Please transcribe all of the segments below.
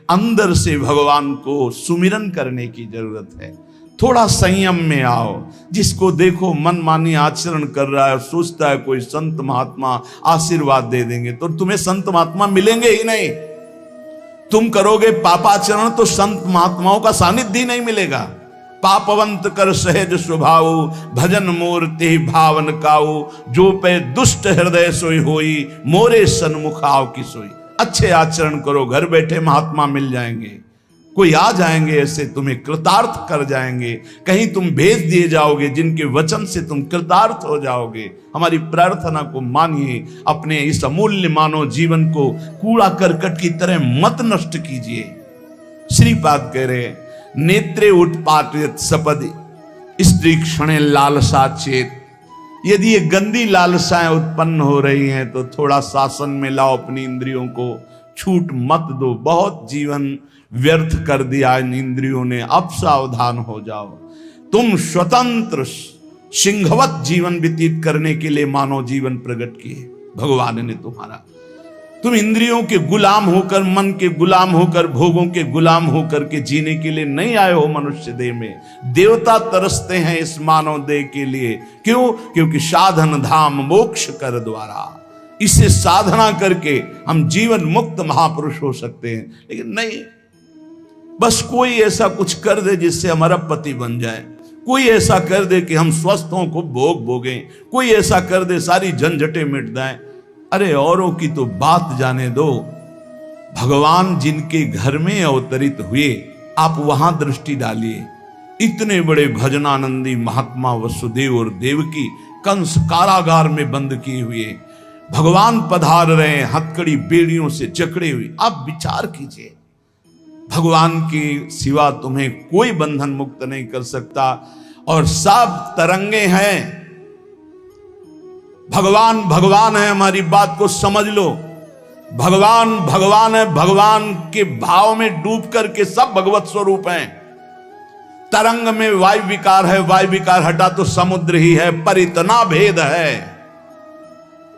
अंदर से भगवान को सुमिरन करने की जरूरत है। थोड़ा संयम में आओ। जिसको देखो मनमानी आचरण कर रहा है, सोचता है कोई संत महात्मा आशीर्वाद दे देंगे, तो तुम्हें संत महात्मा मिलेंगे ही नहीं। तुम करोगे पापाचरण तो संत महात्माओं का सानिध्य नहीं मिलेगा। पापवंत कर सहज स्वभाव, भजन मूर्ति भावन काऊ, जो पे दुष्ट हृदय सोई होई, मोरे सन्मुख आओ की सोई। अच्छे आचरण करो, घर बैठे महात्मा मिल जाएंगे, कोई आ जाएंगे ऐसे तुम्हें कृतार्थ कर जाएंगे। कहीं तुम भेज दिए जाओगे जिनके वचन से तुम कृतार्थ हो जाओगे। हमारी प्रार्थना को मानिए, अपने इस अमूल्य मानव जीवन को कूड़ा करकट की तरह मत नष्ट कीजिए। श्रीपाद कह रहे, नेत्रे उत्पाटित सपदि स्त्री क्षणे लालसा चेत। यदि ये गंदी लालसाएं उत्पन्न हो रही हैं तो थोड़ा शासन में लाओ अपनी इंद्रियों को, छूट मत दो। बहुत जीवन व्यर्थ कर दिया इन इंद्रियों ने, अब सावधान हो जाओ। तुम स्वतंत्र सिंहवत जीवन व्यतीत करने के लिए मानव जीवन प्रकट किए भगवान ने तुम्हारा। तुम इंद्रियों के गुलाम होकर, मन के गुलाम होकर, भोगों के गुलाम होकर के जीने के लिए नहीं आए हो मनुष्य देह में। देवता तरसते हैं इस मानव देह के लिए। क्यों? क्योंकि साधन धाम मोक्ष कर द्वारा, इसे साधना करके हम जीवन मुक्त महापुरुष हो सकते हैं। लेकिन नहीं, बस कोई ऐसा कुछ कर दे जिससे हमारा पति बन जाए, कोई ऐसा कर दे कि हम स्वस्थ हों, खूब भोग भोगें, कोई ऐसा कर दे सारी झंझटें मिट जाएं। अरे औरों की तो बात जाने दो, भगवान जिनके घर में अवतरित हुए आप वहां दृष्टि डालिए। इतने बड़े भजनानंदी महात्मा वसुदेव और देवकी कंस कारागार में बंद किए हुए भगवान पधार रहे हैं, हथकड़ी बेड़ियों से जकड़े हुए। आप विचार कीजिए, भगवान के सिवा तुम्हें कोई बंधन मुक्त नहीं कर सकता, और सब तरंगे हैं। भगवान भगवान है, हमारी बात को समझ लो। भगवान भगवान है, भगवान के भाव में डूब करके सब भगवत स्वरूप हैं। तरंग में वायु विकार है, वायु विकार हटा तो समुद्र ही है। पर इतना भेद है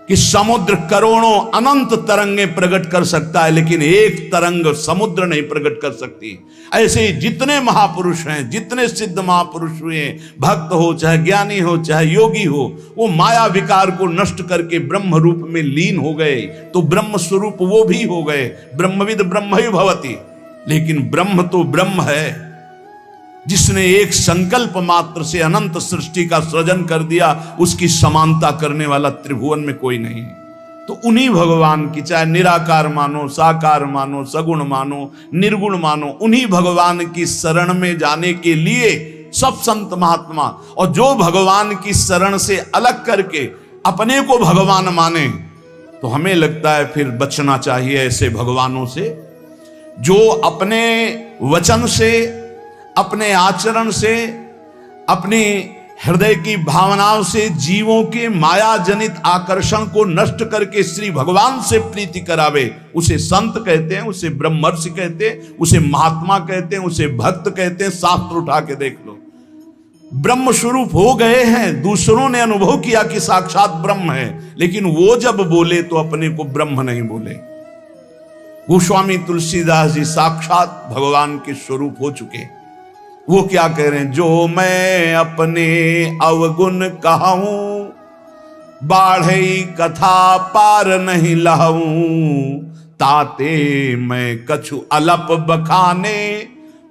कि समुद्र करोड़ों अनंत तरंगे प्रकट कर सकता है, लेकिन एक तरंग समुद्र नहीं प्रकट कर सकती। ऐसे ही जितने महापुरुष हैं, जितने सिद्ध महापुरुष हुए, भक्त हो चाहे ज्ञानी हो चाहे योगी हो, वो माया विकार को नष्ट करके ब्रह्म रूप में लीन हो गए, तो ब्रह्म स्वरूप वो भी हो गए। ब्रह्मविद ब्रह्म ही भवति। लेकिन ब्रह्म तो ब्रह्म है, जिसने एक संकल्प मात्र से अनंत सृष्टि का सृजन कर दिया, उसकी समानता करने वाला त्रिभुवन में कोई नहीं। तो उन्हीं भगवान की, चाहे निराकार मानो, साकार मानो, सगुण मानो, निर्गुण मानो, उन्हीं भगवान की शरण में जाने के लिए सब संत महात्मा, और जो भगवान की शरण से अलग करके अपने को भगवान माने, तो हमें लगता है फिर बचना चाहिए ऐसे भगवानों से, जो अपने वचन से, अपने आचरण से, अपनी हृदय की भावनाओं से जीवों के माया जनित आकर्षण को नष्ट करके श्री भगवान से प्रीति करावे। उसे संत कहते हैं, उसे ब्रह्मर्षि कहते हैं, उसे महात्मा कहते हैं, उसे भक्त कहते हैं। शास्त्र उठा के देख लो, ब्रह्म स्वरूप हो गए हैं। दूसरों ने अनुभव किया कि साक्षात ब्रह्म है, लेकिन वो जब बोले तो अपने को ब्रह्म नहीं बोले। गोस्वामी तुलसीदास जी साक्षात भगवान के स्वरूप हो चुके। वो क्या कह रहे हैं? जो मैं अपने अवगुण कहूं, बाढ़े कथा पार नहीं लहूं, ताते मैं कछु अलप बखाने,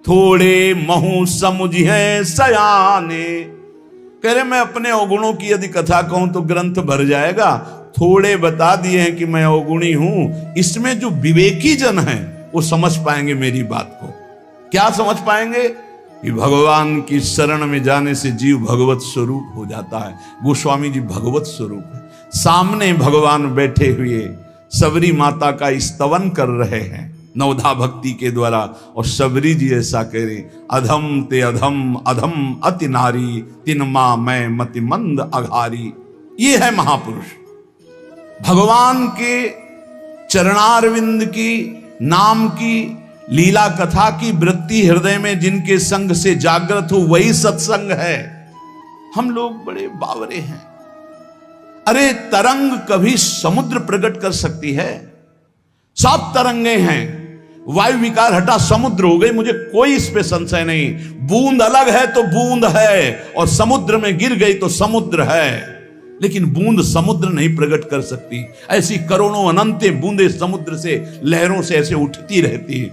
थोड़े महू समुझे सयाने। कह रहे मैं अपने अवगुणों की यदि कथा कहूं तो ग्रंथ भर जाएगा। थोड़े बता दिए हैं कि मैं अवगुणी हूं, इसमें जो विवेकी जन हैं वो समझ पाएंगे मेरी बात को। क्या समझ पाएंगे? कि भगवान की शरण में जाने से जीव भगवत स्वरूप हो जाता है। गोस्वामी जी भगवत स्वरूप है, सामने भगवान बैठे हुए सबरी माता का स्तवन कर रहे हैं नवधा भक्ति के द्वारा। और सबरी जी ऐसा कह रहे, अधम ते अधम अधम अति नारी, तिन मां मैं मति मंद अघारी। ये है महापुरुष, भगवान के चरणारविंद की नाम की लीला कथा की वृत्ति हृदय में जिनके संग से जागृत हो, वही सत्संग है। हम लोग बड़े बावरे हैं। अरे तरंग कभी समुद्र प्रकट कर सकती है? सब तरंगे हैं। वायु विकार हटा, समुद्र हो गई, मुझे कोई इस पे संशय नहीं। बूंद अलग है तो बूंद है, और समुद्र में गिर गई तो समुद्र है, लेकिन बूंद समुद्र नहीं प्रकट कर सकती। ऐसी करोड़ों अनंत बूंदे समुद्र से, लहरों से ऐसे उठती रहती है।